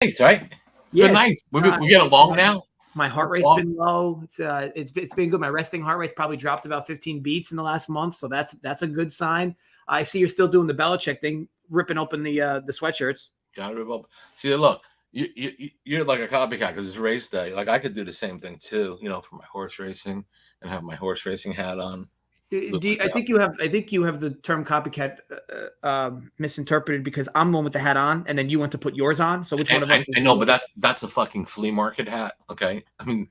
nice, right? It's Yeah. been nice. We get along now. My heart rate's been low. It's been good. My resting heart rate's probably dropped about 15 beats in the last month, so that's a good sign. I see you're still doing the Belichick thing, ripping open the sweatshirts. Gotta rip up. See, look, you're like a copycat because it's race day. Like I could do the same thing too, for my horse racing and have my horse racing hat on. I think you have the term copycat misinterpreted because I'm the one with the hat on, and then you want to put yours on. So which one of us? I know, but that's a fucking flea market hat. Okay, I mean,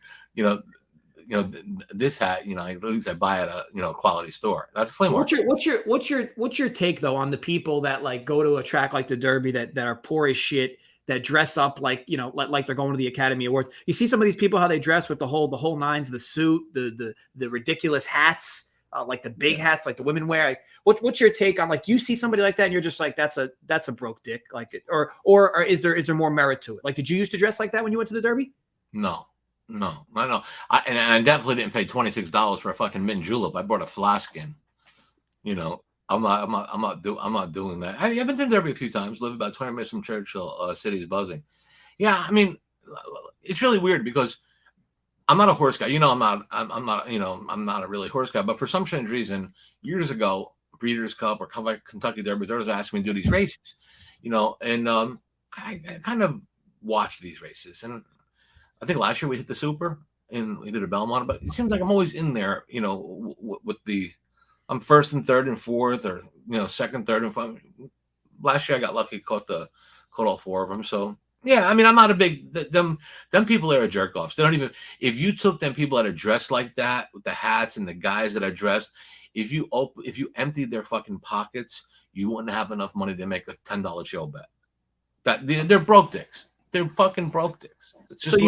this hat, at least I buy at a quality store. That's flea market. What's your take though on the people that like go to a track like the Derby that are poor as shit, that dress up like like they're going to the Academy Awards? You see some of these people how they dress with the whole nines, the suit, the ridiculous hats. Like the big hats, like the women wear. Like, what's your take on, like, you see somebody like that and you're just like, that's a broke dick, like, or is there more merit to it? Like, did you used to dress like that when you went to the Derby? No. I definitely didn't pay $26 for a fucking mint julep. I bought a Flaskin. I'm not doing that. I've been to the Derby a few times. Live about 20 minutes from Churchill. City's buzzing. Yeah, I mean, it's really weird because I'm not a horse guy. I'm not a really horse guy. But for some strange reason, years ago, Breeders' Cup or Kentucky Derby, they was asking me to do these races, and I kind of watched these races. And I think last year we hit the Super and we did a Belmont, but it seems like I'm always in there, with I'm first and third and fourth, or second, third, and fourth. Last year I got lucky, caught all four of them. So. Yeah, I mean, I'm not a big them people are jerk offs. They don't even, if you took them people that are dressed like that with the hats and the guys that are dressed, if you emptied their fucking pockets, you wouldn't have enough money to make a $10 show bet. That they're broke dicks. They're fucking broke dicks. It's just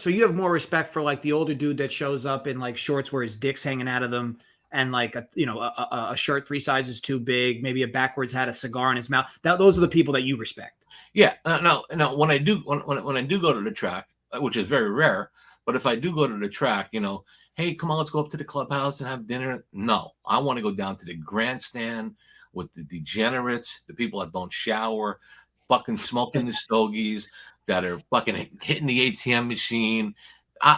you have more respect for like the older dude that shows up in like shorts where his dick's hanging out of them, and like a shirt 3 sizes too big, maybe a backwards hat, a cigar in his mouth. Those are the people that you respect. Yeah, no. When I do go to the track, which is very rare, but if I do go to the track, hey, come on, let's go up to the clubhouse and have dinner. No, I want to go down to the grandstand with the degenerates, the people that don't shower, fucking smoking the stogies, that are fucking hitting the ATM machine.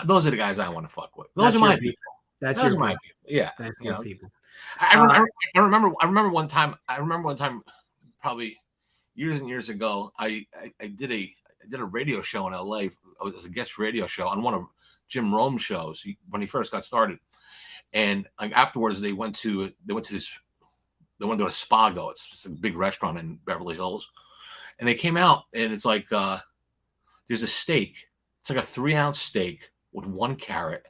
Those are the guys I want to fuck with. Those are my people. Those are my people. Yeah, that's your people. I remember one time. Probably years and years ago, I did a radio show in LA. It was a guest radio show on one of Jim Rome's shows when he first got started. And like afterwards, they went to a Spago. It's just a big restaurant in Beverly Hills. And they came out, and it's like there's a steak. It's like a 3-ounce steak with 1 carrot,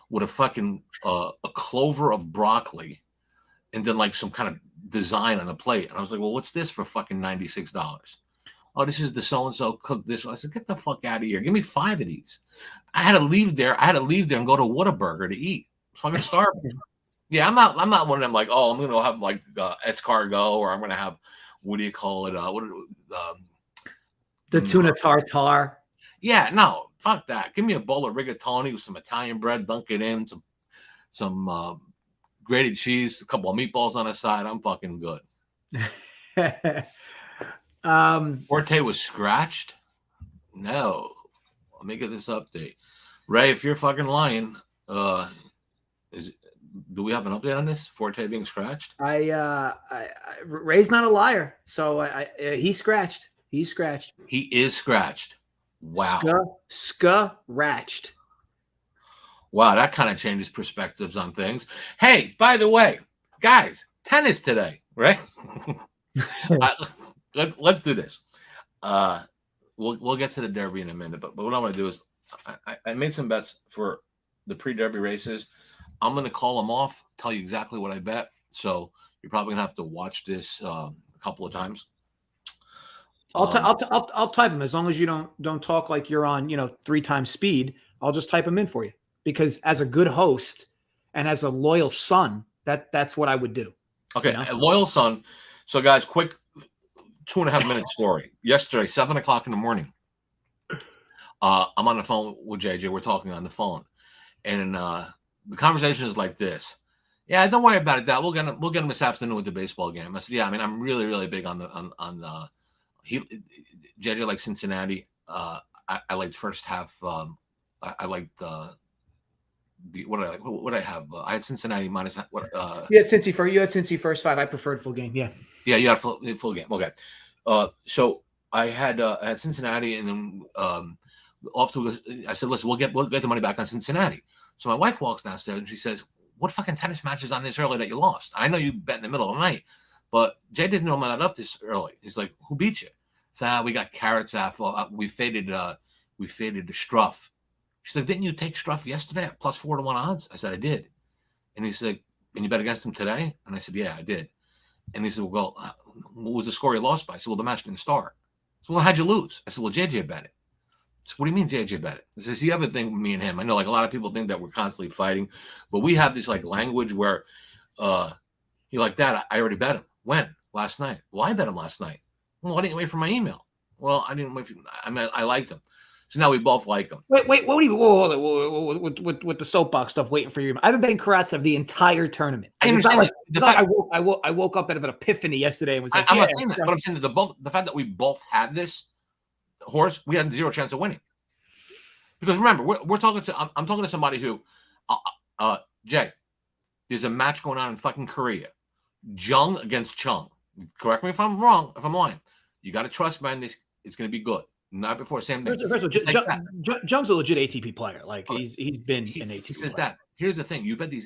with a fucking a clover of broccoli, and then like some kind of design on the plate. And I was like, well, what's this for fucking $96? Oh, this is the so-and-so cooked this. I said, get the fuck out of here. Give me 5 of these. I had to leave there and go to Whataburger to eat. I was fucking starving. Yeah, I'm not one of them like, oh, I'm going to have like escargot, or I'm going to have, what do you call it? The tuna tartare. Yeah, no, fuck that. Give me a bowl of rigatoni with some Italian bread, dunk it in, some grated cheese, a couple of meatballs on the side. I'm fucking good. Forte was scratched? No. Let me get this update. Ray, if you're fucking lying, do we have an update on this? Forte being scratched? Ray's not a liar, so he's scratched. He's scratched. He is scratched. Wow. Scratched. Wow, that kind of changes perspectives on things. Hey, by the way, guys, tennis today, right? Let's do this. We'll get to the Derby in a minute, but what I'm going to do is I made some bets for the pre-Derby races. I'm going to call them off, tell you exactly what I bet. So you're probably going to have to watch this a couple of times. I'll type them as long as you don't talk like you're on 3 times speed. I'll just type them in for you, because as a good host and as a loyal son, that's what I would do. Okay, a loyal son. So guys, quick 2.5-minute story. Yesterday, 7:00 in the morning. I'm on the phone with JJ. We're talking on the phone, and the conversation is like this. Yeah, don't worry about it, Dad. We'll get him this afternoon with the baseball game. I said, yeah, I mean, I'm really, really big on JJ likes Cincinnati. I liked first half. I liked what did I like? What did I have? I had Cincinnati minus what? You had Cincy first five. I preferred full game. Yeah. Yeah, you had full game. Okay. So I had Cincinnati, and then off to. I said, listen, we'll get the money back on Cincinnati. So my wife walks downstairs and she says, "What fucking tennis match is on this early that you lost? I know you bet in the middle of the night, but Jay doesn't know I'm not up this early." He's like, "Who beat you?" So we got carrots off. We faded the Struff. She's like, "Didn't you take Struff yesterday at plus 4 to 1 odds?" I said, "I did." And he said, "And you bet against him today?" And I said, "Yeah, I did." And he said, "Well, what was the score you lost by?" I said, "Well, the match didn't start." So, "Well, how'd you lose?" I said, "Well, JJ bet it." So, "What do you mean JJ bet it?" He says, "The other thing with me and him, I know like a lot of people think that we're constantly fighting, but we have this like language where he like that. I already bet him. When? Last night. Well, I bet him last night. Well, I didn't wait for my email. Well, I didn't wait for, I mean, I liked him. So now we both like him. Wait, what do you with the soapbox stuff? Waiting for you. I've been betting Karatsev the entire tournament. I understand. Like, the fact I woke up out of an epiphany yesterday and was like, I'm not saying that, but I'm saying that the fact that we both had this horse, we had zero chance of winning. Because remember, we're talking to I'm talking to somebody who, Jay, there's a match going on in fucking Korea, Jung against Chung. Correct me if I'm wrong, if I'm lying. You got to trust, man. It's going to be good. Not before same thing. First of all, Jung's a legit ATP player. Like he's been an ATP he says player. That. Here's the thing: you bet these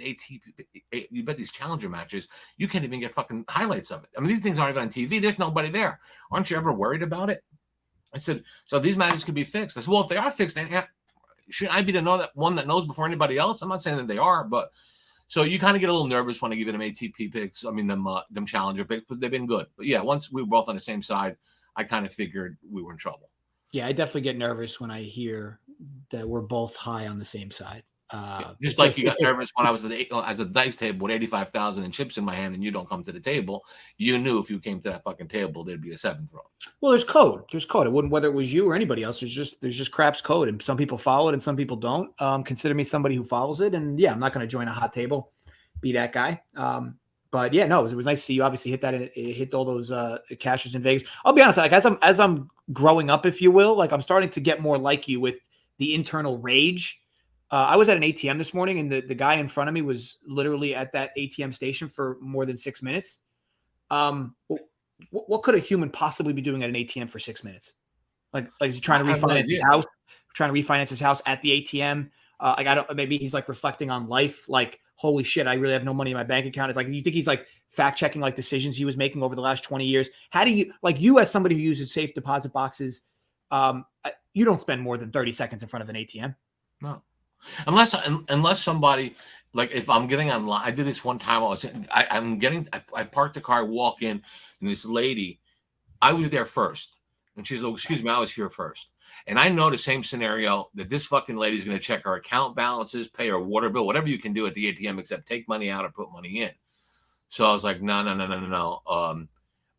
you bet these challenger matches, you can't even get fucking highlights of it. I mean, these things aren't even on TV. There's nobody there. Aren't you ever worried about it? I said, so these matches could be fixed. I said, well, if they are fixed, then should I be the know that one that knows before anybody else? I'm not saying that they are, but so you kind of get a little nervous when I give them ATP picks. I mean, them challenger picks, but they've been good. But yeah, once we were both on the same side, I kind of figured we were in trouble. Yeah, I definitely get nervous when I hear that we're both high on the same side. Just like you got nervous when I was as a dice table with 85,000 in chips in my hand, and you don't come to the table. You knew if you came to that fucking table, there'd be a 7th row. Well, there's code. There's code. It wouldn't whether it was you or anybody else. There's just craps code, and some people follow it and some people don't. Consider me somebody who follows it, and yeah, I'm not going to join a hot table, be that guy. But yeah, no, it was nice to see you. Obviously, hit all those cashers in Vegas. I'll be honest, like as I'm growing up, if you will, like I'm starting to get more like you with the internal rage. I was at an ATM this morning, and the guy in front of me was literally at that ATM station for more than 6 minutes. What could a human possibly be doing at an ATM for 6 minutes? Like is he trying to refinance his house? Trying to refinance his house at the ATM? Like I don't. Maybe he's like reflecting on life. Like holy shit, I really have no money in my bank account. It's like you think he's like fact checking like decisions he was making over the last 20 years. How do you like you as somebody who uses safe deposit boxes? You don't spend more than 30 seconds in front of an ATM. No. Unless somebody, like if I'm getting online, I did this one time. I parked the car, walk in, and this lady, I was there first, and she's like, "Excuse me, I was here first." And I know the same scenario that this fucking lady's going to check her account balances, pay her water bill, whatever you can do at the ATM, except take money out or put money in. So I was like, no,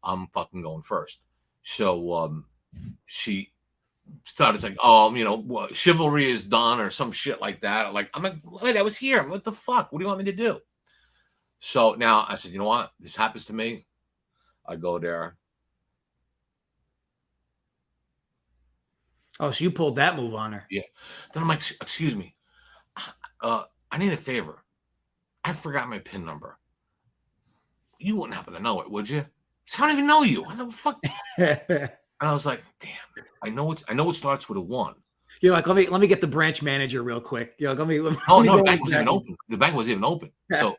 I'm fucking going first. So she started like, oh, chivalry is done or some shit like that. Like, I'm like, wait, I was here. What the fuck? What do you want me to do? So now I said, you know what? This happens to me. I go there. Oh, so you pulled that move on her. Yeah. Then I'm like, excuse me. I need a favor. I forgot my PIN number. You wouldn't happen to know it, would you? I don't even know you. What the fuck? And I was like, damn, I know it starts with a 1. You're like, let me get the branch manager real quick. You're like, let me no, the bank wasn't even open. The bank wasn't even open. So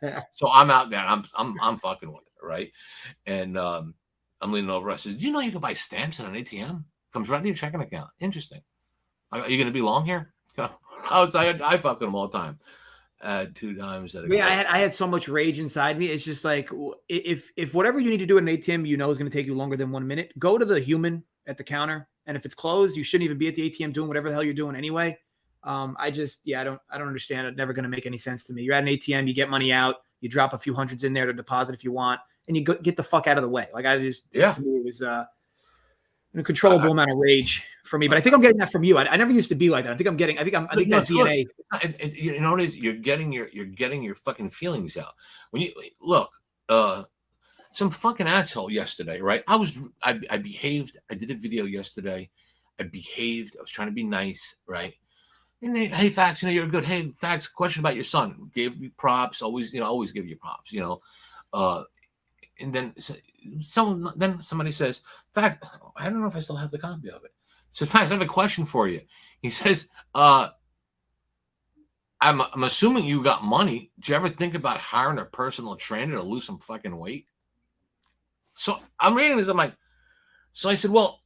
I'm out there. I'm fucking with it, right? And I'm leaning over. I says, do you know you can buy stamps in an ATM? Comes right to your checking account. Interesting. Are you going to be long here? I fuck with them all the time. 2 times. I had so much rage inside me. It's just like if whatever you need to do at an ATM, is going to take you longer than 1 minute, go to the human at the counter. And if it's closed, you shouldn't even be at the ATM doing whatever the hell you're doing anyway. I don't understand. It's never going to make any sense to me. You're at an ATM, you get money out, you drop a few hundreds in there to deposit if you want, and you get the fuck out of the way. Like to me, it was an uncontrollable amount of rage for me. But I think I'm getting that from you. I never used to be like that. I think that DNA. You know what it is? You're getting your fucking feelings out. When you look, some fucking asshole yesterday, right? I behaved. I did a video yesterday. I behaved. I was trying to be nice, right? And then, hey, Facts, you're good. Hey, Facts, question about your son. Gave you props. Always, always give you props. And then somebody says, Fact, I don't know if I still have the copy of it. So, Facts, I have a question for you. He says, I'm assuming you got money. Did you ever think about hiring a personal trainer to lose some fucking weight? So I'm reading this. I'm like, so I said, well,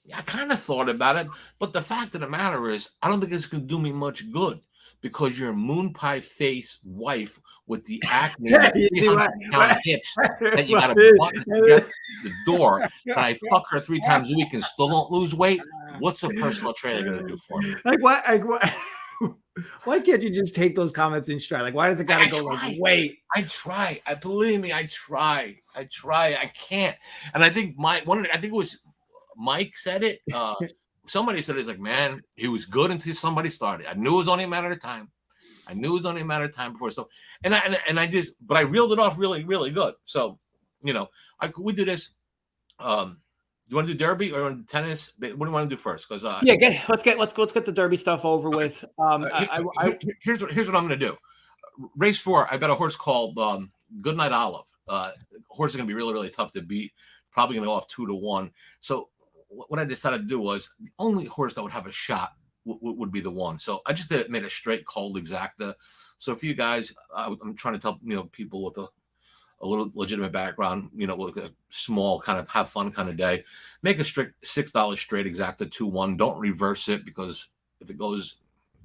yeah, I kind of thought about it, but the fact of the matter is, I don't think it's going to do me much good because your moon pie face wife with the acne, 300-pound hips that you got to butt to get the door, can I fuck her 3 times a week and still don't lose weight? What's a personal trainer going to do for me? Like what? Why can't you just take those comments in stride? Like, why does it gotta go like, wait? I try. Believe me, I try. I can't. And I think I think it was Mike said it. Somebody said it's like, man, he was good until somebody started. I knew it was only a matter of time. Before. So, but I reeled it off really, really good. So, we do this. Do you want to do derby or tennis? What do you want to do first? Because let's get the derby stuff over with. Here's what I'm going to do. Race 4, I bet a horse called Goodnight Olive. Horse is going to be really, really tough to beat. Probably going to go off 2-1. So what I decided to do was the only horse that would have a shot would be the 1. So I just made a straight cold exacta. So for you guys, I'm trying to tell people with a little legitimate background, with a small kind of have fun kind of day, make a strict $6 straight exacta 2-1. Don't reverse it because if it goes,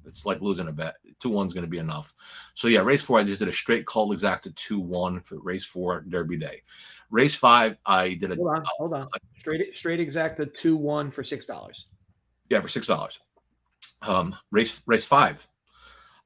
it's like losing a bet. 2-1 is going to be enough. So yeah, race 4, I just did a straight cold exacta 2-1 for race 4 Derby day. Race 5, I did a hold on. Straight exacta 2-1 for $6. Yeah, for $6. Race 5.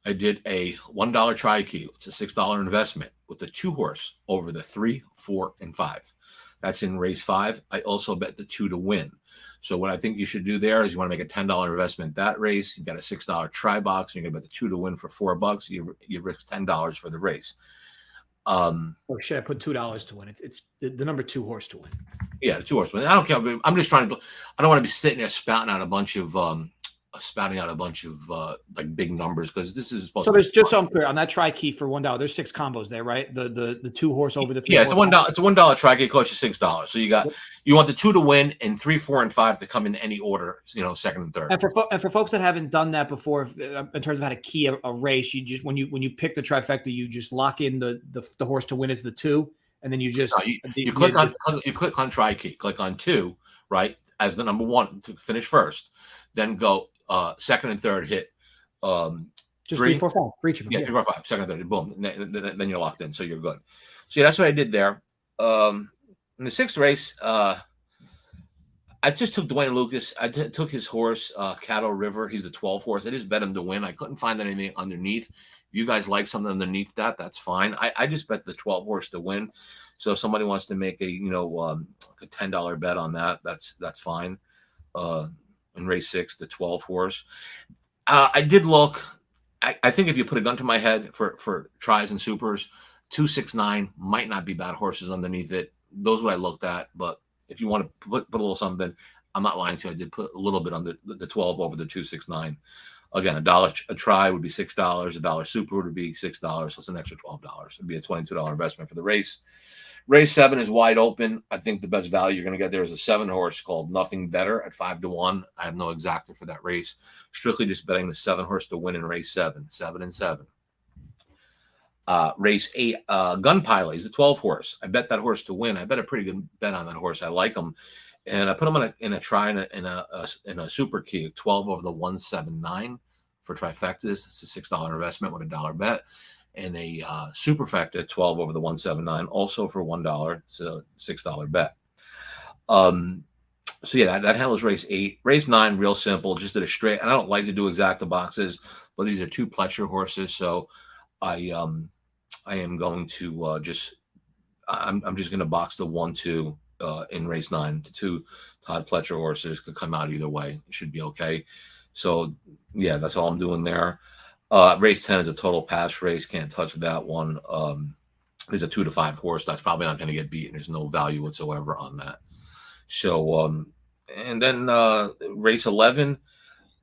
I did a $1 tri-key. It's a $6 investment with the 2 horse over the 3, 4, and 5. That's in race 5. I also bet the 2 to win. So what I think you should do there is you want to make a $10 investment that race. You got a $6 tri box. And you're gonna bet the 2 to win for $4. You risk $10 for the race. Or should I put $2 to win? It's the number 2 horse to win. Yeah, the 2 horse win. I don't care. I'm just trying to. I don't want to be sitting there spouting out a bunch of like big numbers because this is supposed. So there's just so I'm clear on that tri key for $1. There's 6 combos there, right? The 2 horse over the 3. Yeah, it's a $1. It's a $1 tri key. Costs you $6. So you want the 2 to win and 3, 4, and 5 to come in any order. Second and third. And for folks that haven't done that before, in terms of how to key a race, you just when you pick the trifecta, you just lock in the horse to win as the 2, and then you just you click on tri key. Click on 2, right, as the number 1 to finish first. Then go. Second and third hit. Just 3, 4, 5 for each of them. Yeah, 3, 4, 5. Second and third. Boom. Then you're locked in. So you're good. So yeah, that's what I did there. In the 6th race, I just took Dwayne Lucas. I took his horse, Caddo River. He's the 12 horse. I just bet him to win. I couldn't find anything underneath. If you guys like something underneath that, that's fine. I just bet the 12 horse to win. So if somebody wants to make a a $10 bet on that, that's fine. In race 6, the 12 horse. I did look. I think if you put a gun to my head for tries and supers, 2, 6, 9 might not be bad horses underneath it. Those are what I looked at. But if you want to put a little something, I'm not lying to you. I did put a little bit on the 12 over the 2, 6, 9. Again, $1 a try would be $6. $1 super would be $6. So it's an extra $12. It'd be a $22 investment for the race. Race 7 is wide open. I think the best value you're going to get there is a 7 horse called Nothing Better at 5-1. I have no exactor for that race. Strictly just betting the 7 horse to win in race 7, 7 and 7. Race 8, Gun Pilot. He's the 12 horse. I bet that horse to win. I bet a pretty good bet on that horse. I like him, and I put him in a try in a super key 12 over the 179 for trifectas. It's a $6 investment with a $1 bet. And a superfecta 12 over the 179, also for $1. It's a $6 bet. So yeah, that handles race 8. Race 9, real simple. Just did a straight. And I don't like to do exacta boxes, but these are 2 Pletcher horses. So I am going to I'm just going to box the 1-2 in race 9. The 2 Todd Pletcher horses could come out either way. It should be okay. So yeah, that's all I'm doing there. Race 10 is a total pass race. Can't touch that one. There's a 2 to 5 horse. That's probably not going to get beaten. There's no value whatsoever on that. So, And then race 11,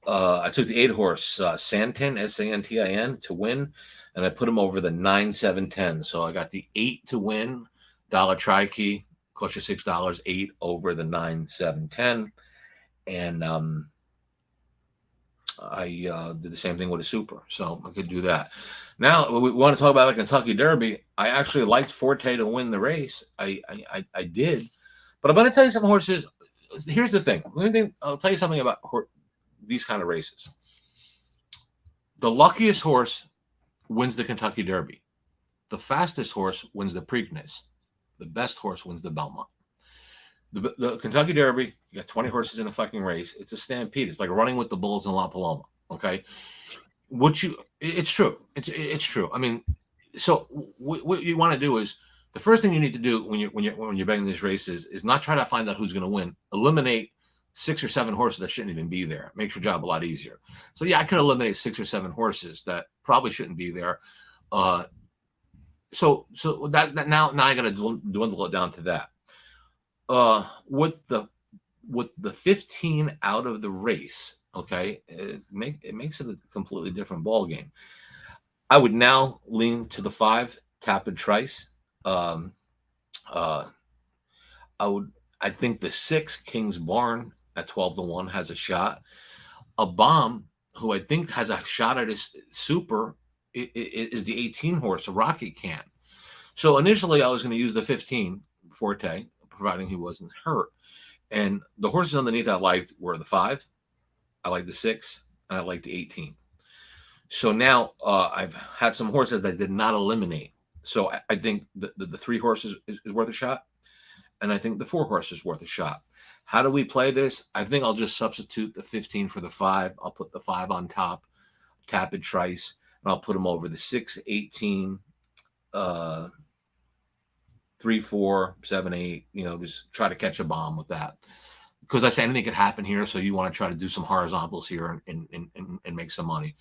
I took the 8 horse Santin, Santin, to win, and I put him over the 9, 7, 10. So I got the 8 to win, dollar tri key, cost you $6, 8 over the 9, 7, 10. And I did the same thing with a super, so I could do that. Now we want to talk about the Kentucky Derby. I actually liked Forte to win the race. I did, but I'm going to tell you some horses. Here's the thing. I'll tell you something about these kind of races. The luckiest horse wins the Kentucky Derby. The fastest horse wins the Preakness. The best horse wins the Belmont. The Kentucky Derby, you got 20 horses in a fucking race. It's a stampede. It's like running with the bulls in La Paloma. Okay, it's true. It's true. I mean, so what you want to do is the first thing you need to do when you're betting these races is not try to find out who's going to win. Eliminate 6 or 7 horses that shouldn't even be there. Makes your job a lot easier. So yeah, I could eliminate 6 or 7 horses that probably shouldn't be there. So that now I got to dwindle it down to that. With the 15 out of the race, okay, it makes it a completely different ball game. I would now lean to the 5 Tapid Trice. I think the 6 King's Barn at 12 to 1 has a shot. A Bomb, who I think has a shot at his super, is the 18 horse, a Rocket Can. So initially I was going to use the 15 Forte, providing he wasn't hurt. And the horses underneath I liked were the 5, I like the 6, and I like the 18. So now I've had some horses that did not eliminate. So I think the 3 horses is worth a shot, and I think the 4 horses is worth a shot. How do we play this? I think I'll just substitute the 15 for the 5. I'll put the 5 on top, Tapid Trice, and I'll put them over the 6, 18, 3, 4, 7, 8, just try to catch a bomb with that. Because I say anything could happen here, so you want to try to do some horizontals here and make some money.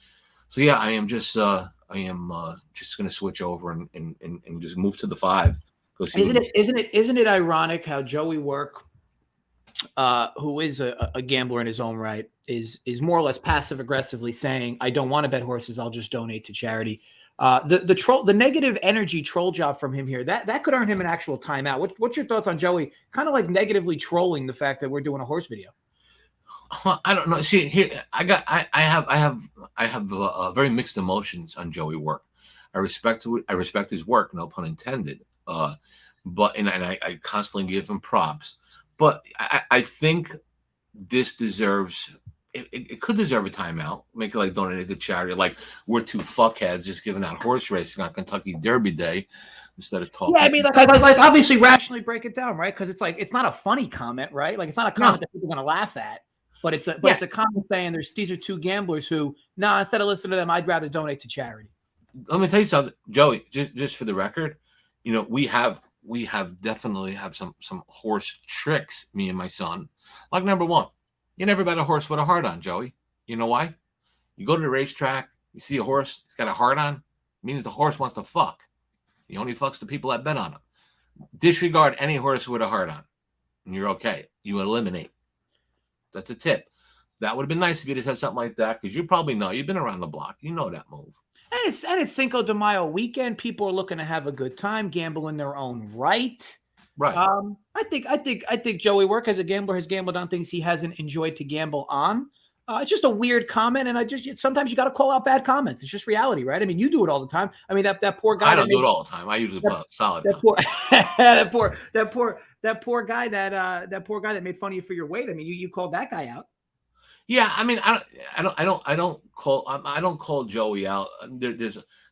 So yeah, I am just going to switch over and just move to the 5. Isn't it ironic how Joey Work, who is a gambler in his own right, is more or less passive aggressively saying, I don't want to bet horses, I'll just donate to charity. The negative energy troll job from him here, that could earn him an actual timeout. What's your thoughts on Joey kind of like negatively trolling the fact that we're doing a horse video? I don't know. See, here I have very mixed emotions on Joey Work. I respect his work, no pun intended. But I constantly give him props. But I think this deserves. It could deserve a timeout. Make it like donate to charity. Like we're 2 fuckheads just giving out horse racing on Kentucky Derby Day instead of talking. Yeah, I mean, like obviously rationally break it down, right? Because it's like it's not a funny comment, right? Like it's not a comment that people are going to laugh at, but it's a comment saying these are 2 gamblers who instead of listening to them, I'd rather donate to charity. Let me tell you something, Joey. Just for the record, we definitely have some horse tricks. Me and my son, like number 1. You never bet a horse with a heart on, Joey. You know why? You go to the racetrack, you see a horse, it's got a heart on, it means the horse wants to fuck. He only fucks the people that bet on him. Disregard any horse with a heart on, and you're okay. You eliminate. That's a tip. That would have been nice if you just had something like that, because you probably know. You've been around the block. You know that move. And it's Cinco de Mayo weekend. People are looking to have a good time, gamble in their own right. Right. I think Joey Work as a gambler has gambled on things he hasn't enjoyed to gamble on. It's just a weird comment, and sometimes you got to call out bad comments. It's just reality, right? I mean, you do it all the time. I mean, that poor guy. I don't do it all the time. I usually put solid. That poor guy that made fun of you for your weight. I mean, you called that guy out. Yeah, I mean, I don't call Joey out.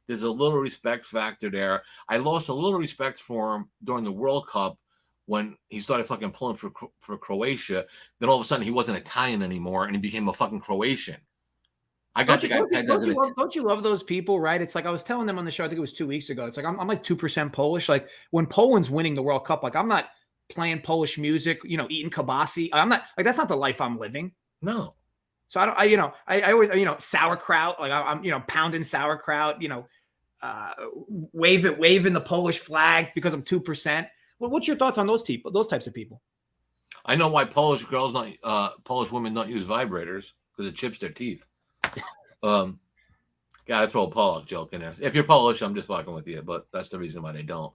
There's a little respect factor there. I lost a little respect for him during the World Cup when he started fucking pulling for Croatia. Then all of a sudden he wasn't Italian anymore and he became a fucking Croatian. Don't you love those people, right? It's like I was telling them on the show, I think it was 2 weeks ago. It's like I'm like 2% Polish. Like when Poland's winning the World Cup, like I'm not playing Polish music, eating kibasi. I'm not like that's not the life I'm living. No. So I always sauerkraut, like I'm pounding sauerkraut, waving the Polish flag because I'm 2%. Well, what's your thoughts on those types of people? I know why Polish women don't use vibrators because it chips their teeth. Gotta throw a Pollock joke in there. If you're Polish, I'm just fucking with you, but that's the reason why they don't.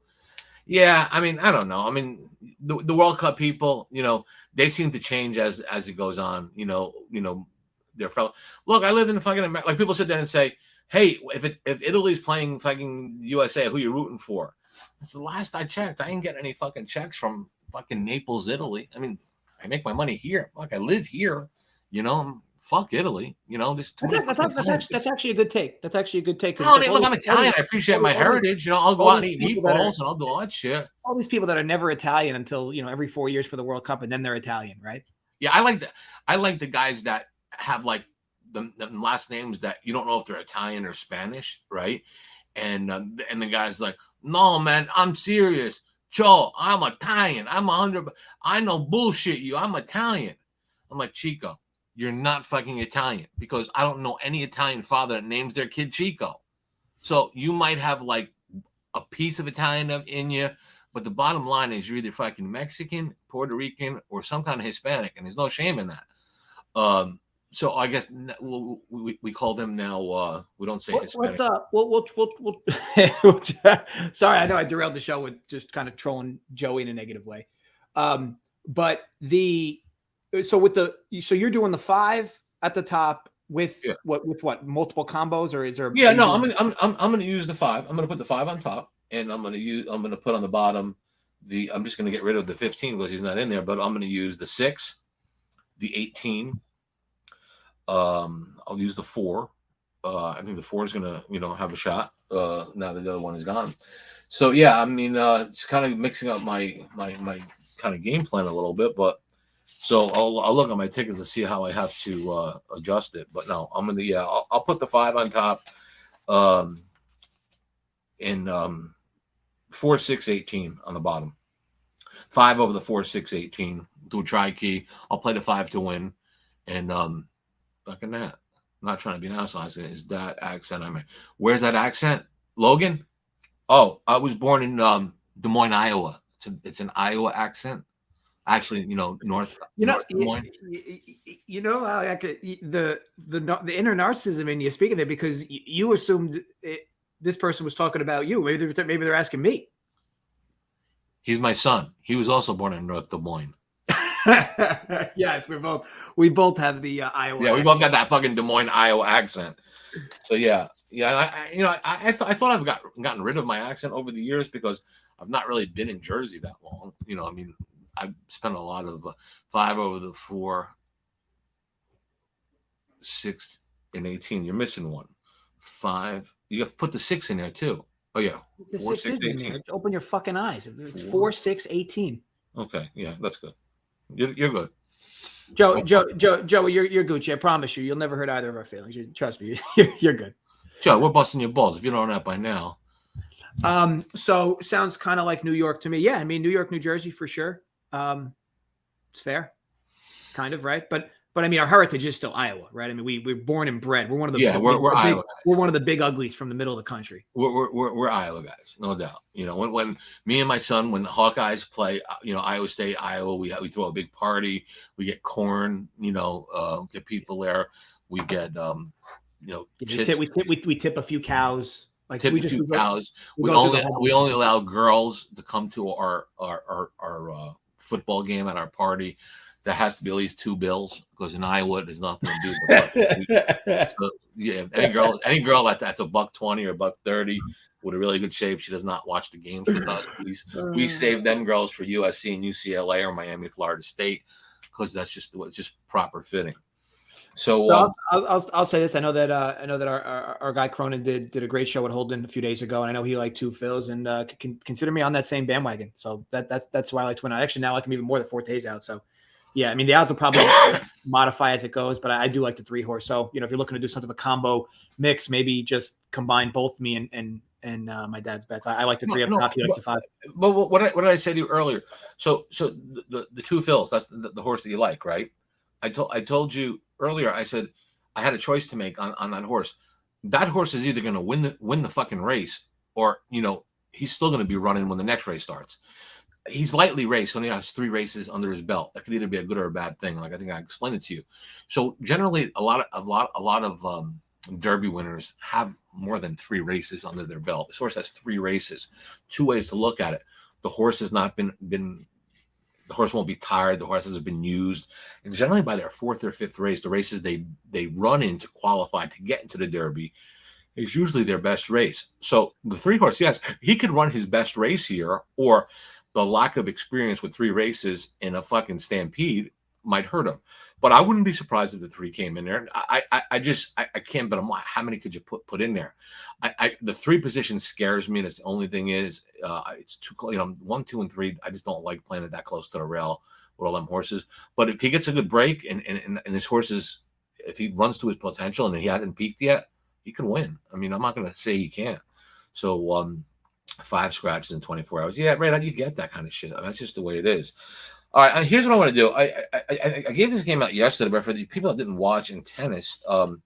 Yeah, I mean, I don't know. I mean, the World Cup people, they seem to change as it goes on. They're fellow. Look, I live in fucking America. Like people sit there and say, "Hey, if Italy's playing fucking USA, who you rooting for?" It's the last I checked. I ain't getting any fucking checks from fucking Naples, Italy. I mean, I make my money here. Fuck, I live here. Fuck Italy. There's too many fucking Italians. That's actually a good take. That's actually a good take. No, I mean, look, I'm Italian. I appreciate my heritage. I'll go out and eat meatballs and I'll do all that shit. All these people that are never Italian until every 4 years for the World Cup, and then they're Italian, right? Yeah, I like the guys that have like the last names that you don't know if they're Italian or Spanish, right? And the guy's like, "No, man, I'm serious. Joe, I'm Italian. I'm 100. I know bullshit. I'm Italian." I'm like, Chico, you're not fucking Italian, because I don't know any Italian father that names their kid Chico. So you might have like a piece of Italian in you, but the bottom line is you're either fucking Mexican, Puerto Rican, or some kind of Hispanic, and there's no shame in that. So I guess we call them now. We don't say Hispanic. What's up? We'll sorry, I know I derailed the show with just kind of trolling Joey in a negative way. But so you're doing the 5 at the top with what multiple combos, or is there? Yeah, no, I'm gonna use the 5. I'm gonna put the 5 on top, and I'm gonna put on the bottom I'm just gonna get rid of the 15 because he's not in there, but I'm gonna use the 6, the 18. I'll use the 4. I think the 4 is gonna have a shot now that the other one is gone. So yeah, I mean it's kind of mixing up my kind of game plan a little bit, but so I'll look at my tickets to see how I have to adjust it. But no, I'm gonna I'll put the 5 on top, in 4, 6, 18 on the bottom. 5 over the 4, 6, 18. Do a try key. I'll play the 5 to win, and fucking that. I'm not trying to be an asshole. Is that accent I mean? Where's that accent, Logan? Oh, I was born in Des Moines, Iowa. It's an Iowa accent. Actually, north. North Des Moines. The inner narcissism in you speaking there, because you assumed this person was talking about you. Maybe they're asking me. He's my son. He was also born in North Des Moines. Yes, we both have the Iowa. Yeah, we both got that fucking Des Moines, Iowa accent. So yeah. I thought I've gotten rid of my accent over the years because I've not really been in Jersey that long. I mean, I've spent a lot of 5 over the 4, 6, and 18. You're missing one. 5. You have to put the 6 in there too. Oh yeah, the 4, 6, 18. Open your fucking eyes. It's 4, 6, 18. Okay, yeah, that's good. You're good. Joe, you're Gucci. I promise you, you'll never hurt either of our feelings. Trust me, you're good. Joe, we're busting your balls if you don't know that by now. So sounds kind of like New York to me. Yeah, I mean New York, New Jersey for sure. It's fair, kind of, right? But I mean our heritage is still Iowa, right? I mean we're born and bred. We're one of the we're Iowa guys. We're one of the big uglies from the middle of the country. We're Iowa guys, no doubt. When me and my son, when the Hawkeyes play, Iowa State, Iowa, we throw a big party. We get corn, get people there. We get we tip a few cows. Like tip a few cows. We only allow girls to come to our football game at our party. That has to be at least 2 bills, because in Iowa there's nothing to do. So, yeah, any girl that's $120 or $130 with a really good shape, she does not watch the games with us. We save them girls for USC and UCLA or Miami, Florida State, because that's just proper fitting. So I'll say this. I know that our guy Cronin did a great show at Holden a few days ago, and I know he liked 2 fills, and consider me on that same bandwagon. So that's why I like Twin. I actually now like him even more. The Forte's out, so yeah. I mean the odds will probably modify as it goes, but I do like the 3 horse. So if you're looking to do something of a combo mix, maybe just combine both me and my dad's bets. I like the 3 up top. He likes the 5. But what did I say to you earlier? So the 2 fills. That's the horse that you like, right? I told you earlier. I said I had a choice to make on that horse. That horse is either going to win the fucking race, or he's still going to be running when the next race starts. he's lightly raced. Only has 3 races under his belt. That could either be a good or a bad thing. Like I think I explained it to you. So generally, a lot of Derby winners have more than 3 races under their belt. This horse has 3 races. 2 ways to look at it. The horse has not been. The horse won't be tired. The horse hasn't been used, and generally by their 4th or 5th race, the races they run in to qualify to get into the Derby is usually their best race. So the 3 horse, yes, he could run his best race here, or the lack of experience with 3 races in a fucking stampede might hurt him. But I wouldn't be surprised if the 3 came in there. I can't bet him. How many could you put in there? The 3 position scares me. That's the only thing is it's too close. 1, 2, and 3. I just don't like playing it that close to the rail with all them horses. But if he gets a good break and his horses, if he runs to his potential and he hasn't peaked yet, he could win. I mean, I'm not going to say he can't. So 5 scratches in 24 hours. Yeah, right. How do you get that kind of shit? I mean, that's just the way it is. All right, here's what I want to do. I gave this game out yesterday, but for the people that didn't watch in tennis, kind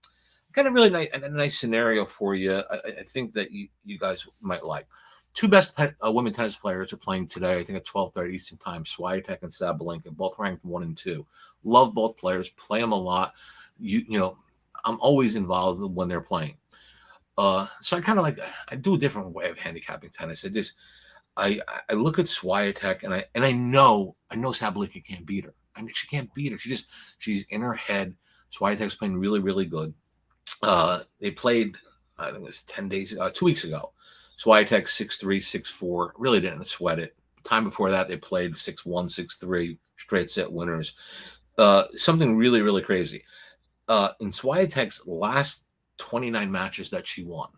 of really nice scenario for you. I think that you guys might like. 2 best women tennis players are playing today. I think at 12:30 Eastern Time. Swiatek and Sabalenka, both ranked 1 and 2. Love both players. Play them a lot. I'm always involved when they're playing. So I kind of I do a different way of handicapping tennis. I look at Swiatek and I know Sabalenka can't beat her. She can't beat her. She's in her head. Swiatek's playing really, really good. They played, I think it was 2 weeks ago. Swiatek 6-3, 6-4. Really didn't sweat it. The time before that, they played 6-1, 6-3, straight set winners. Something really, really crazy. In Swiatek's last 29 matches that she won,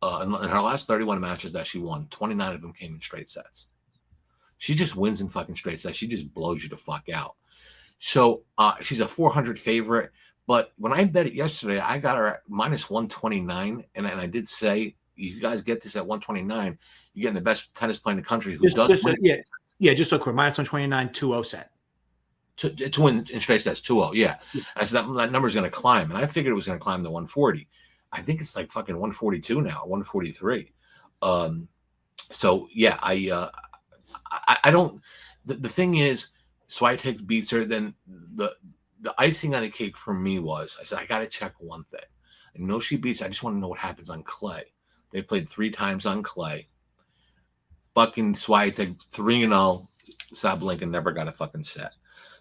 in her last 31 matches that she won, 29 of them came in straight sets. She just wins in fucking straight sets. She just blows you the fuck out. So she's a 400 favorite. But when I bet it yesterday, I got her at -129. And I did say, you guys get this at 129. You're getting the best tennis player in the country who does win. Just so quick. -129, 2-0 set. To win in straight sets, 2-0. Yeah. I said that number is going to climb. And I figured it was going to climb to 140. I think it's like fucking 142 now, 143. So yeah, I don't. The thing is, Swiatek beats her. Then the icing on the cake for me was, I said I got to check one thing. I know she beats. I just want to know what happens on clay. They played 3 times on clay. Fucking Swiatek 3-0. Sabalenka never got a fucking set.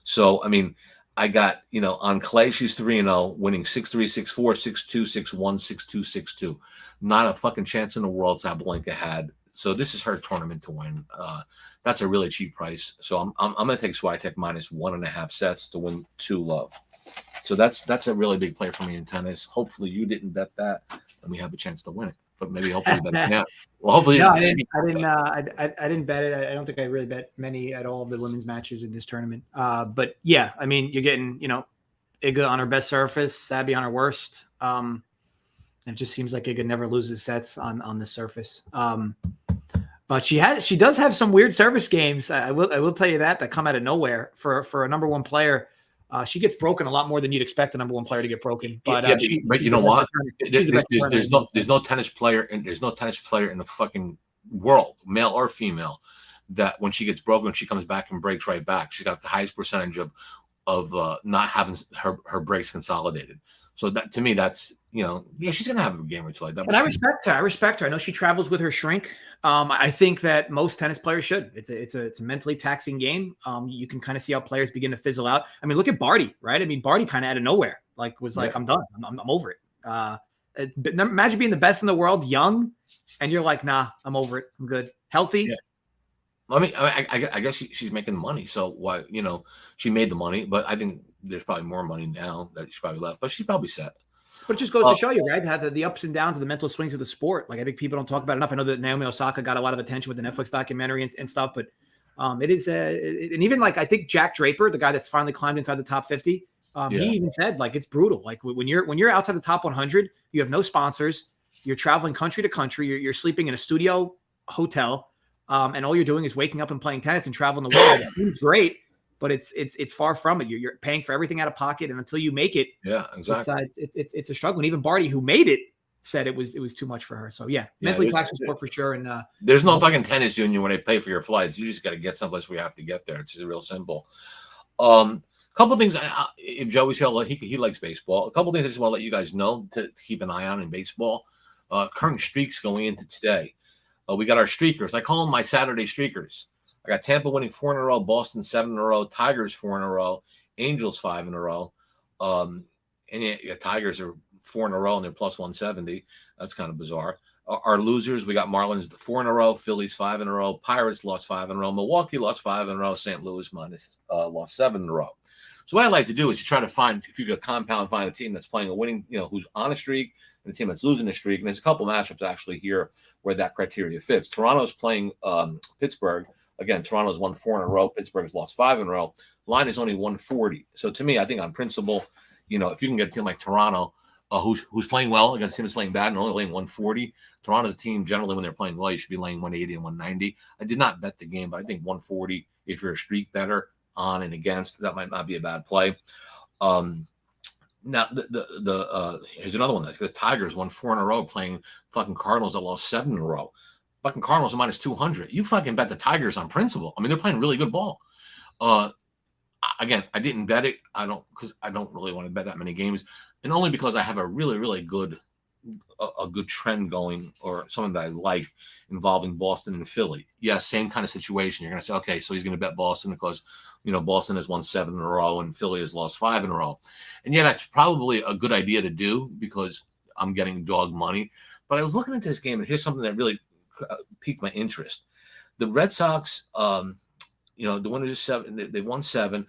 So I mean, I got, on clay, she's 3-0, winning 6-3, 6-4, 6-2, 6-1, 6-2, 6-2. Not a fucking chance in the world Sabalenka had. So this is her tournament to win. That's a really cheap price. So I'm going to take Swiatek -1.5 sets to win 2 love. So that's a really big play for me in tennis. Hopefully you didn't bet that, and we have a chance to win it. But maybe hopefully you bet it now. Well, hopefully no, I didn't bet it. I don't think I really bet many at all of the women's matches in this tournament. But yeah, I mean, you're getting, Iga on her best surface, Sabby on her worst. It just seems like Iga never loses sets on the surface. But she does have some weird service games. I will tell you that come out of nowhere for a number 1 player. She gets broken a lot more than you'd expect a number 1 player to get broken. But but you know what? There's no tennis player in the fucking world, male or female, that when she gets broken, she comes back and breaks right back. She's got the highest percentage of not having her breaks consolidated. So that, to me, that's, she's gonna have a game or two like that. And I respect her. I know she travels with her shrink. I think that most tennis players should. It's a mentally taxing game. You can kind of see how players begin to fizzle out. I mean, look at Barty, right? I mean, Barty kind of out of nowhere, I'm done. I'm over it. But imagine being the best in the world, young, and you're like, nah, I'm over it. I'm good. Healthy. Yeah. I guess she's making money. So why, she made the money, but I think there's probably more money now that she probably left, but she's probably set. But it just goes to show you, right? How the ups and downs of the mental swings of the sport. Like, I think people don't talk about it enough. I know that Naomi Osaka got a lot of attention with the Netflix documentary and stuff, but it is, and even I think Jack Draper, the guy that's finally climbed inside the top 50, he even said it's brutal. Like when you're outside the top 100, you have no sponsors, you're traveling country to country, you're sleeping in a studio hotel, and all you're doing is waking up and playing tennis and traveling the world. It seems great, but it's far from it. You're paying for everything out of pocket, and until you make it, yeah, exactly, it's a struggle. And even Barty, who made it, said it was too much for her. So yeah, Yeah, mentally taxing sport for sure. And there's no fucking tennis union where they pay for your flights. You just got to get someplace where you have to get there. It's just real simple. Couple things. If Joey's here, he likes baseball. A couple things I just want to let you guys know to keep an eye on in baseball. Current streaks going into today. We got our streakers. I call them my Saturday streakers. I got Tampa winning 4 in a row, Boston 7 in a row, Tigers 4 in a row, Angels 5 in a row. And yeah, Tigers are 4 in a row and they're plus 170. That's kind of bizarre. Our losers, we got Marlins 4 in a row, Phillies 5 in a row, Pirates lost 5 in a row, Milwaukee lost 5 in a row, St. Louis lost 7 in a row. So what I like to do is to try to find, if you could compound, find a team that's playing a winning, who's on a streak, and a team that's losing a streak. And there's a couple matchups actually here where that criteria fits. Toronto's playing Pittsburgh. Again, Toronto's won 4 in a row. Pittsburgh's lost 5 in a row. Line is only 140. So to me, I think on principle, if you can get a team like Toronto, who's playing well against a team that's playing bad and only laying 140. Toronto's a team generally when they're playing well, you should be laying 180 and 190. I did not bet the game, but I think 140 if you're a streak better on and against, that might not be a bad play. Now here's another one. The Tigers won 4 in a row playing fucking Cardinals that lost 7 in a row. Fucking Cardinals are minus 200. You fucking bet the Tigers on principle. I mean, they're playing really good ball. Again, I didn't bet it. Because I don't really want to bet that many games, and only because I have a really, really good trend going, or something that I like involving Boston and Philly. Yeah, same kind of situation. You're going to say, okay, so he's going to bet Boston because Boston has won 7 in a row and Philly has lost 5 in a row, and yeah, that's probably a good idea to do because I'm getting dog money. But I was looking into this game, and here's something that really piqued my interest. The Red Sox, the winners is 7. They won 7.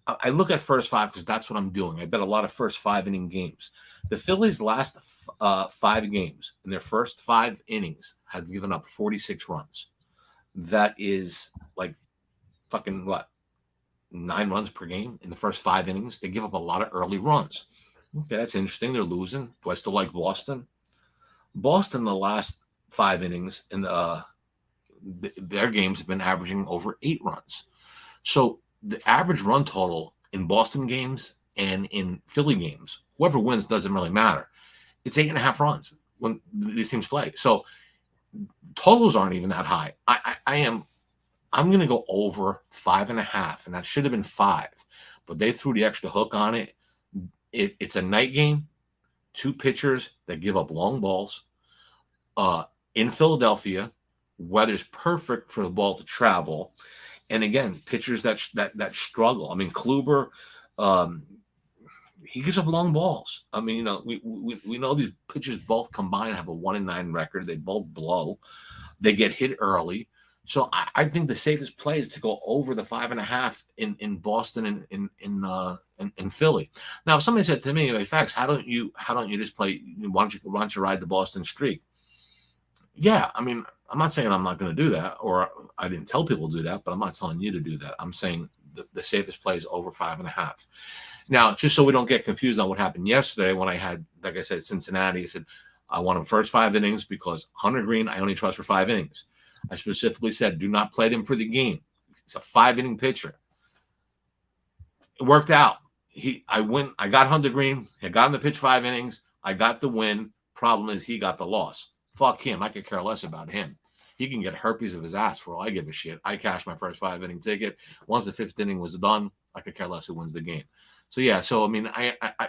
I look at first 5 because that's what I'm doing. I bet a lot of first 5 inning games. The Phillies' last 5 games in their first 5 innings have given up 46 runs. That is like fucking 9 runs per game in the first 5 innings. They give up a lot of early runs. Okay, that's interesting. They're losing. Do I still like Boston? Boston, the last 5 innings in their games have been averaging over 8 runs. So the average run total in Boston games and in Philly games, whoever wins doesn't really matter. It's 8.5 runs when these teams play. So totals aren't even that high. I'm going to go over 5.5, and that should have been 5, but they threw the extra hook on it. It's a night game, 2 pitchers that give up long balls. In Philadelphia, weather's perfect for the ball to travel, and again, pitchers that struggle. I mean, Kluber, he gives up long balls. I mean, we know these pitchers both combined have a 1-9 record. They both blow. They get hit early. So I think the safest play is to go over the 5.5 in Boston and in Philly. Now, if somebody said to me, "Hey, Facts, how don't you just play? Why don't you ride the Boston streak?" Yeah, I mean, I'm not saying I'm not going to do that, or I didn't tell people to do that, but I'm not telling you to do that. I'm saying the safest play is over 5.5. Now, just so we don't get confused on what happened yesterday when I had, like I said, Cincinnati, I said I want them first 5 innings because Hunter Green I only trust for 5 innings. I specifically said do not play them for the game. He's a 5-inning pitcher. It worked out. I got Hunter Green. I got him to pitch 5 innings. I got the win. Problem is he got the loss. Fuck him. I could care less about him. He can get herpes of his ass for all I give a shit. I cashed my first 5-inning ticket. Once the 5th inning was done, I could care less who wins the game. So yeah. So I mean,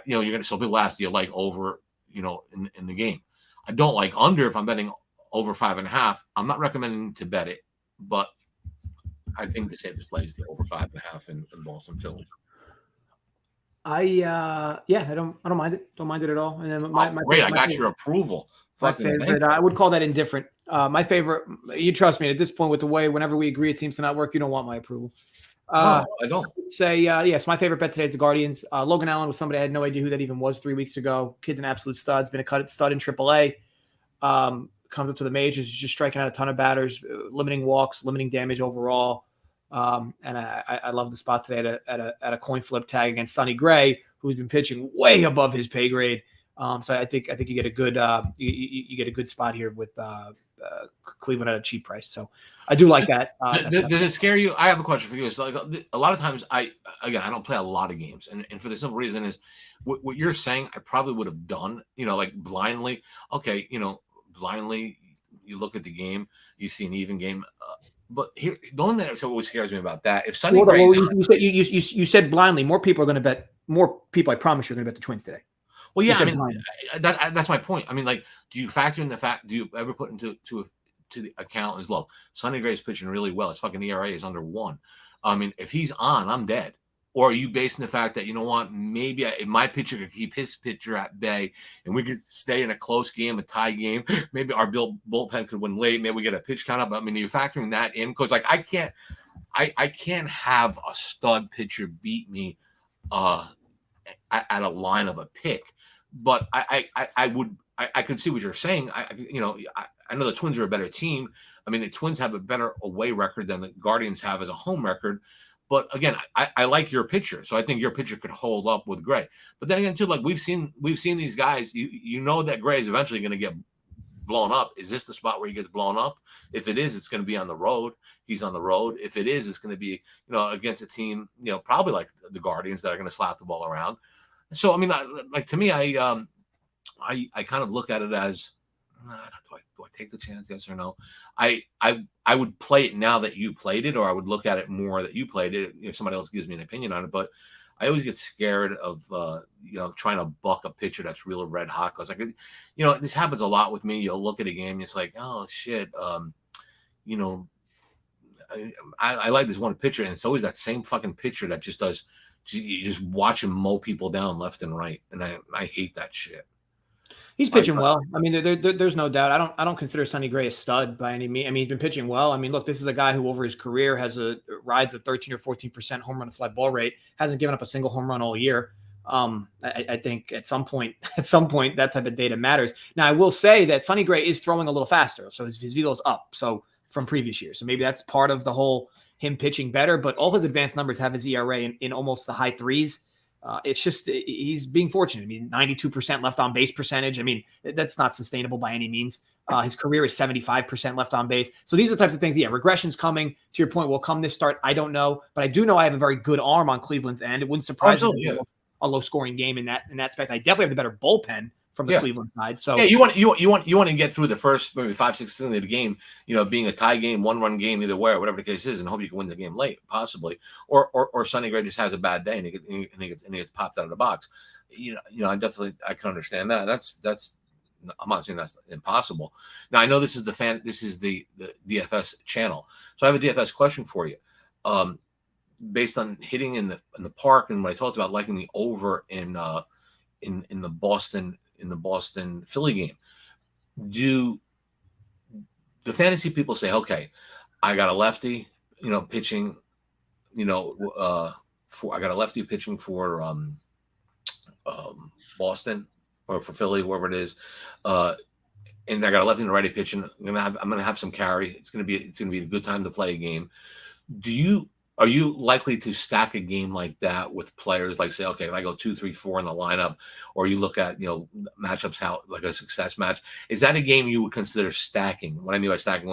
you're gonna. So people ask, do you like over? In the game. I don't like under if I'm betting over 5.5. I'm not recommending to bet it, but I think the safest play is the over 5.5 in Boston, Philly. I don't mind it. Don't mind it at all. And then great, I got your approval. My favorite, I would call that indifferent. My favorite, you trust me at this point with the way whenever we agree it seems to not work, you don't want my approval. No, I don't. Say yes. My favorite bet today is the Guardians. Logan Allen was somebody I had no idea who that even was 3 weeks ago. Kid's an absolute stud. Has been a stud in AAA. Comes up to the majors, just striking out a ton of batters, limiting walks, limiting damage overall. And I love the spot today at a coin flip tag against Sonny Gray, who's been pitching way above his pay grade. So I think you get a good you get a good spot here with Cleveland at a cheap price. So I do like that. Does it scare you? I have a question for you. So like a lot of times, I don't play a lot of games, and for the simple reason is what you're saying. I probably would have done, like blindly. Okay, blindly. You look at the game, you see an even game. But here, the only thing that always scares me about that, if Sonny Gray, you said blindly, more people are going to bet. More people, I promise, you're going to bet the Twins today. Well, yeah, I mean, that's my point. I mean, like, do you factor in the fact? Do you ever put into the account as low? Sonny Gray's pitching really well. His fucking ERA is under 1. I mean, if he's on, I'm dead. Or are you basing the fact that, you know what, maybe my pitcher could keep his pitcher at bay and we could stay in a close game, a tie game. Maybe our bullpen could win late. Maybe we get a pitch count up. I mean, are you factoring that in? Because, like, I can't have a stud pitcher beat me at a line of a pick. But I could see what you're saying. I know the Twins are a better team. I mean, the Twins have a better away record than the Guardians have as a home record. But again, I like your pitcher, so I think your pitcher could hold up with Gray. But then again, too, like we've seen these guys. You know that Gray is eventually going to get blown up. Is this the spot where he gets blown up? If it is, it's going to be on the road. He's on the road. If it is, it's going to be against a team probably like the Guardians that are going to slap the ball around. So I mean, to me, I kind of look at it as, do I take the chance? Yes or no? I would play it now that you played it, or I would look at it more that you played it if somebody else gives me an opinion on it. But I always get scared of trying to buck a pitcher that's real red hot, because this happens a lot with me. You'll look at a game, and it's like, oh shit, I like this one pitcher, and it's always that same fucking pitcher that just does. You just watch him mow people down left and right, and I hate that shit. He's pitching well. I mean, there's no doubt. I don't consider Sonny Gray a stud by any means. I mean, he's been pitching well. I mean, look, this is a guy who over his career rides a 13 or 14% home run to fly ball rate. Hasn't given up a single home run all year. I think at some point that type of data matters. Now, I will say that Sonny Gray is throwing a little faster, so his velo's up. So from previous years, so maybe that's part of the whole him pitching better. But all his advanced numbers have his ERA in almost the high 3s. It's just he's being fortunate. I mean, 92% left on base percentage. I mean, that's not sustainable by any means. His career is 75% left on base. So these are the types of things. Yeah, regression's coming. To your point, will come this start? I don't know, but I do know I have a very good arm on Cleveland's end. It wouldn't surprise me a low scoring game in that aspect. I definitely have the better bullpen from the Cleveland side. So you want to get through the first maybe 5-6 of the game, being a tie game, 1-run game either way, or whatever the case is, and hope you can win the game late, possibly. Or Sonny Gray just has a bad day and he gets popped out of the box. I can understand that. That's I'm not saying that's impossible. Now I know this is the DFS channel, so I have a DFS question for you. Based on hitting in the park and what I talked about, liking the over in the Boston Philly game, do the fantasy people say, okay, I got a lefty, pitching, I got a lefty pitching for Boston or for Philly, whoever it is, and I got a lefty and a righty pitching. I'm gonna have some carry. It's gonna be a good time to play a game. Are you likely to stack a game like that with players like, say, okay, if I go 2, 3, 4 in the lineup, or you look at, matchups, how like a success match, is that a game you would consider stacking? What I mean by stacking,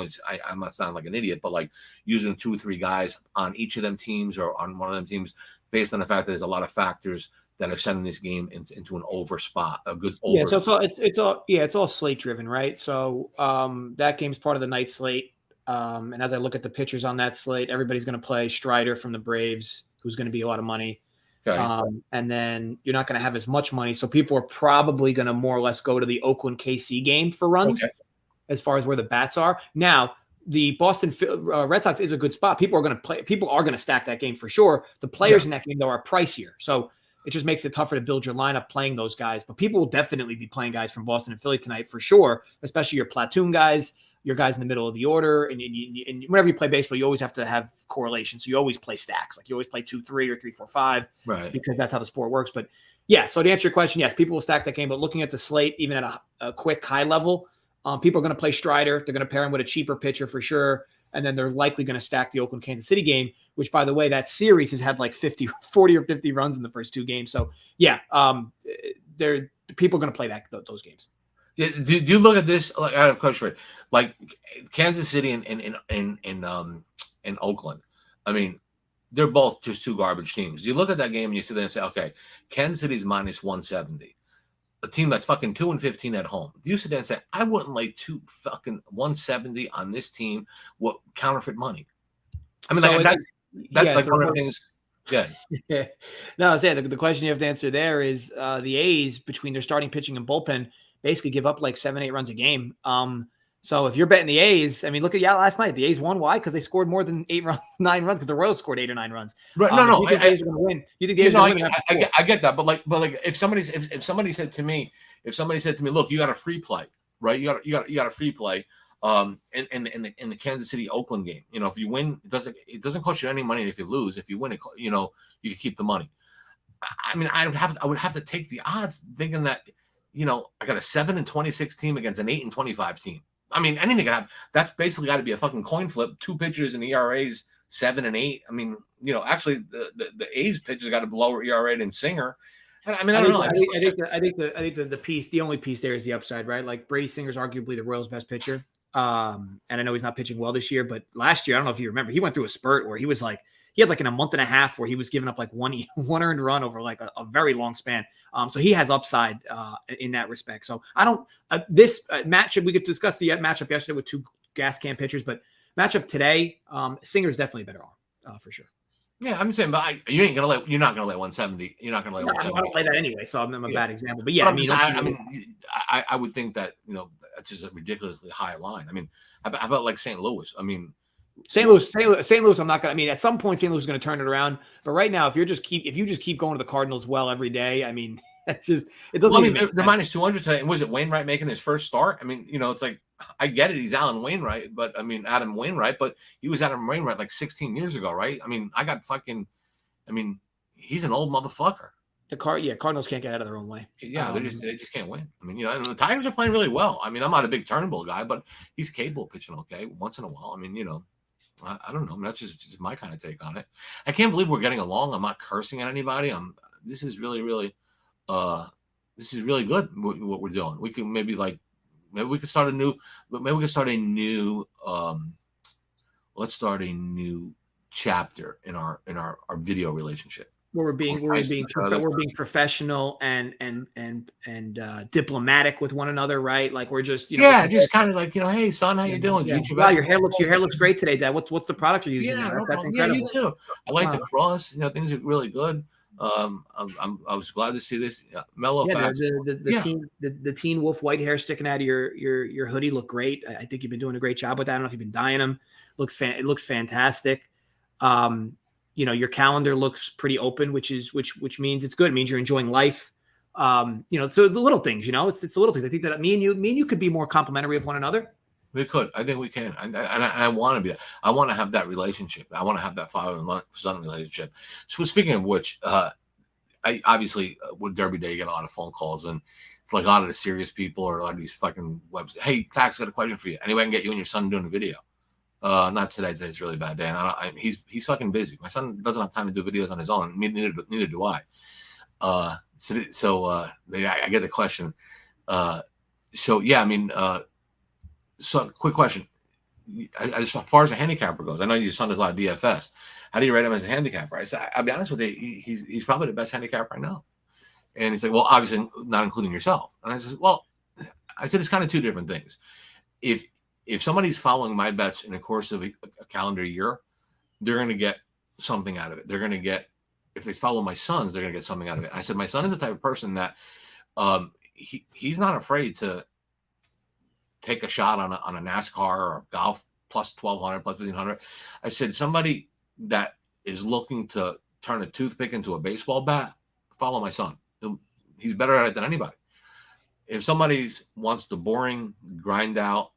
I'm not sounding like an idiot, but like using 2 or 3 guys on each of them teams or on one of them teams based on the fact that there's a lot of factors that are sending this game into an over spot, a good over. Yeah, so it's all slate driven, right? So that game's part of the night slate. And as I look at the pitchers on that slate, everybody's going to play Strider from the Braves, who's going to be a lot of money. Okay. And then you're not going to have as much money. So people are probably going to more or less go to the Oakland KC game for runs as far as where the bats are. Now, the Boston Red Sox is a good spot. People are going to stack that game for sure. The players in that game, though, are pricier. So it just makes it tougher to build your lineup playing those guys. But people will definitely be playing guys from Boston and Philly tonight for sure, especially your platoon guys, your guys in the middle of the order. And whenever you play baseball, you always have to have correlation. So you always play stacks. Like you always play 2, 3 or 3, 4, 5, right? Because that's how the sport works. But yeah, so to answer your question, yes, people will stack that game. But looking at the slate, even at a quick high level, people are going to play Strider. They're going to pair him with a cheaper pitcher for sure. And then they're likely going to stack the Oakland Kansas City game, which, by the way, that series has had like 40 or 50 runs in the first 2 games. So yeah, people are going to play those games. Yeah, do you look at this like out of question, like Kansas City and Oakland? I mean, they're both just two garbage teams. You look at that game and you sit there and say, okay, Kansas City's minus 170. A team that's fucking 2-15 at home. You sit there and say, I wouldn't lay 170 on this team. What counterfeit money? I mean, like, that's like one of the things. Yeah. No, I was saying the question you have to answer there is the A's, between their starting pitching and bullpen, basically give up like 7-8 runs a game. So if you're betting the A's, I mean, look at last night. The A's won. Why? Because they scored more than 9 runs. Because the Royals scored 8 or 9 runs. Right? No. You think the A's are going to win? You think the A's are going to win? I get that, but like, if somebody said to me, look, you got a free play, right? You got a free play. In the Kansas City Oakland game, you know, if you win, it doesn't cost you any money. If you lose, if you win, you know, you can keep the money. I mean, I would have to take the odds, thinking that, you know, I got a 7-26 team against an 8-25 team. I mean, anything can happen. That's basically got to be a fucking coin flip. 2 pitchers in ERAs 7 and 8. I mean, you know, actually the A's pitchers got a lower ERA than Singer. I mean, I don't know. I think the only piece there is the upside, right? Like Brady Singer's arguably the Royals' best pitcher. And I know he's not pitching well this year, but last year, I don't know if you remember, he went through a spurt where he had like in a month and a half where he was giving up like one earned run over like a very long span. So he has upside in that respect. So I don't this matchup, we could discuss the matchup yesterday with 2 gas can pitchers, but matchup today, Singer's definitely better on for sure. Yeah, I'm saying, but you're not gonna lay 170. You're not gonna lay 170. I don't play that anyway, so I'm a bad example. But yeah, I would think that, you know, that's just a ridiculously high line. I mean, how about like St. Louis? I mean, St. Louis, I'm not gonna. I mean, at some point, St. Louis is gonna turn it around. But right now, if you just keep going to the Cardinals well every day, I mean, that's just it doesn't. Well, I mean, they're minus 200 today. And was it Wainwright making his first start? I mean, you know, it's like, I get it, he's Adam Wainwright, but he was Adam Wainwright like 16 years ago, right? I mean, he's an old motherfucker. Cardinals can't get out of their own way. Yeah, they just can't win. I mean, you know, and the Tigers are playing really well. I mean, I'm not a big Turnbull guy, but he's capable of pitching okay once in a while. I mean, you know, I don't know. I mean, that's just my kind of take on it. I can't believe we're getting along. I'm not cursing at anybody. This is really, really, this is really good what we're doing. We can maybe we could start a new, let's start a new chapter in our video relationship. Where we're being professional and diplomatic with one another, right? Like we're just, you know, just kind of like, you know, hey son, how you doing? Yeah. Wow, your hair looks great today, Dad. What's the product you're using? Yeah, That's incredible. Yeah, you too. I like the cross. You know, things are really good. I was glad to see this. Mellow Facts. The Teen Wolf white hair sticking out of your hoodie look great. I think you've been doing a great job with that. I don't know if you've been dyeing them. It looks fantastic. You know, your calendar looks pretty open, which means it's good. It means you're enjoying life. You know, so the little things, you know, it's the little things. I think that me and you could be more complimentary of one another. We could. I think we can. And I want to be. I want to have that relationship. I want to have that father and son relationship. So speaking of which, I obviously with Derby Day, you get a lot of phone calls, and it's like a lot of the serious people or a lot of these fucking websites. Hey, Facts, got a question for you. Anyway, I can get you and your son doing a video. Not today. Today's a really bad day. And he's fucking busy. My son doesn't have time to do videos on his own. Neither do I. I get the question. So yeah, I mean, so quick question. As far as a handicapper goes, I know your son does a lot of DFS. How do you rate him as a handicapper? I said, I'll be honest with you, he's probably the best handicapper I know. And he's like, well, obviously not including yourself. And I said, well, it's kind of 2 different things. If somebody's following my bets in the course of a calendar year, they're going to get something out of it. They're going to get, if they follow my sons, they're going to get something out of it. I said, my son is the type of person that he's not afraid to take a shot on a NASCAR or golf plus 1,200, plus 1,500. I said, somebody that is looking to turn a toothpick into a baseball bat, follow my son. He's better at it than anybody. If somebody wants the boring, grind out,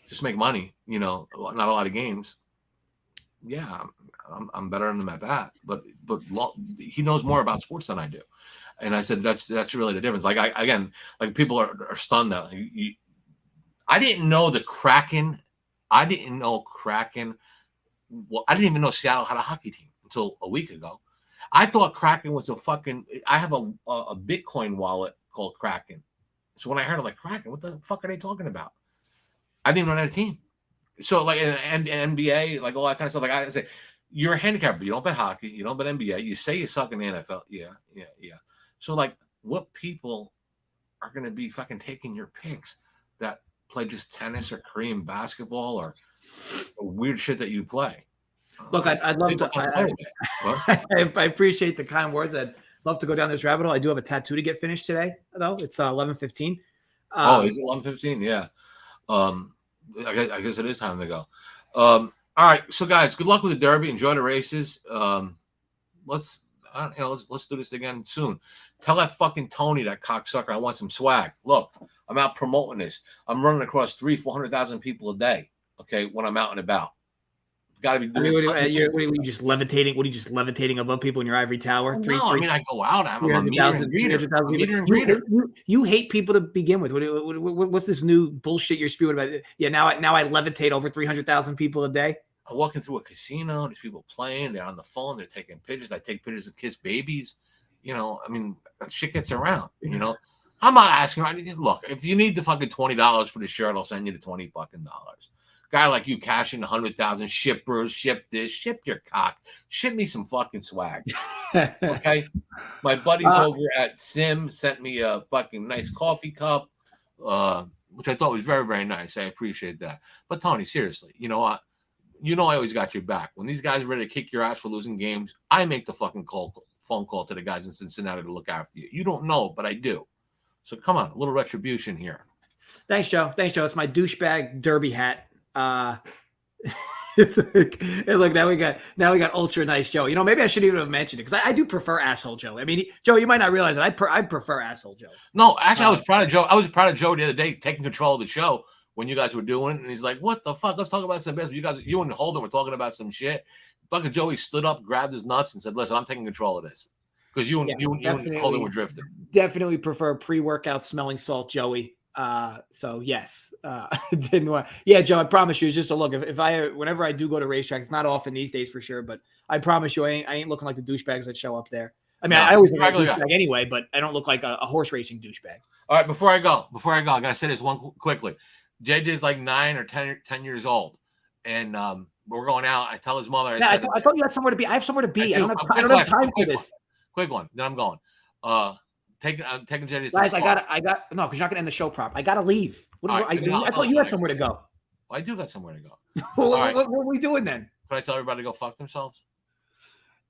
just make money, you know, not a lot of games. Yeah, I'm better than him at that. But he knows more about sports than I do. And I said that's really the difference. Like people are stunned that I didn't know the Kraken. I didn't know Kraken. Well, I didn't even know Seattle had a hockey team until a week ago. I thought Kraken was a fucking. I have a Bitcoin wallet called Kraken. So when I heard it, like Kraken, what the fuck are they talking about? I didn't even know that team. So like in NBA, like all that kind of stuff. Like I say, you're a handicapper. You don't bet hockey. You don't bet NBA. You say you suck in the NFL. Yeah. So like, what people are going to be fucking taking your picks that play just tennis or Korean basketball or weird shit that you play? Look, I'd love to. I appreciate the kind words. I'd love to go down this rabbit hole. I do have a tattoo to get finished today, though. It's 11:15. Is it 11:15? Yeah. I guess it is time to go. All right, so guys, good luck with the Derby. Enjoy the races. Let's do this again soon. Tell that fucking Tony, that cocksucker, I want some swag. Look, I'm out promoting this. I'm running across 400,000 people a day. Okay, when I'm out and about. Got to be doing. What are you just levitating? What are you just levitating above people in your ivory tower? No, I mean I go out. I'm a meter and greeter. You hate people to begin with. What's this new bullshit you're spewing about? Yeah, now I levitate over 300,000 people a day. I'm walking through a casino. There's people playing. They're on the phone. They're taking pictures. I take pictures of kids' babies. You know, I mean, shit gets around. You know, I'm not asking. Look, if you need the fucking $20 for the shirt, I'll send you the $20 fucking dollars. Guy like you cashing 100,000 shippers, ship this, ship your cock, ship me some fucking swag. Okay, my buddies over at Sim sent me a fucking nice coffee cup, which I thought was very, very nice. I appreciate that. But Tony, seriously, you know what? You know I always got your back. When these guys are ready to kick your ass for losing games, I make the fucking phone call to the guys in Cincinnati to look after you. You don't know, but I do. So come on, a little retribution here. Thanks, Joe. It's my douchebag derby hat. Look, now we got ultra nice Joe. You know, maybe I shouldn't even have mentioned it because I do prefer asshole Joe. I mean, Joe, you might not realize that I prefer asshole Joe. No, actually, I was proud of Joe. I was proud of Joe the other day taking control of the show when you guys were doing it, and he's like, "What the fuck? Let's talk about some business." You and Holden were talking about some shit. Fucking Joey stood up, grabbed his nuts, and said, "Listen, I'm taking control of this." Because you and Holden were drifting. Definitely prefer pre-workout smelling salt Joey. So yes, didn't want. Yeah, Joe, I promise you, it's just a look. Whenever I do go to racetrack, it's not often these days for sure, but I promise you, I ain't looking like the douchebags that show up there. I mean, I always look like a douchebag anyway, but I don't look like a horse racing douchebag. All right, before I go, I gotta say this one quickly. JJ's like 9 or 10 years old, and we're going out. I tell his mother. I thought you had somewhere to be. I have somewhere to be. I don't have time for this. Quick one. Then I'm going. I'm taking JJ. Guys, I got no, because you're not gonna end the show prop. I gotta leave. I thought you had somewhere to go. Well, I do got somewhere to go. What are we doing then? Can I tell everybody to go fuck themselves?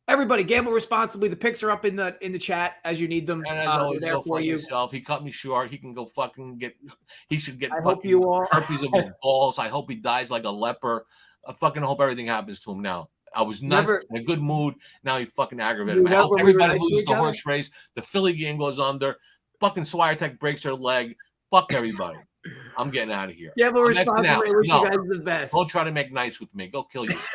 Everybody, gamble responsibly. The picks are up in the chat as you need them. And as always, go fuck yourself. He cut me short. He can go fucking get. He should get. I hope you all herpes of his balls. I hope he dies like a leper. I fucking hope everything happens to him now. I was not in a good mood. Now he fucking aggravated me. I hope everybody loses the horse race. The Philly game goes under. Fucking Swiatek breaks her leg. Fuck everybody. I'm getting out of here. Yeah, but responsibly. Wish you guys the best. Don't try to make nice with me. Go kill yourself.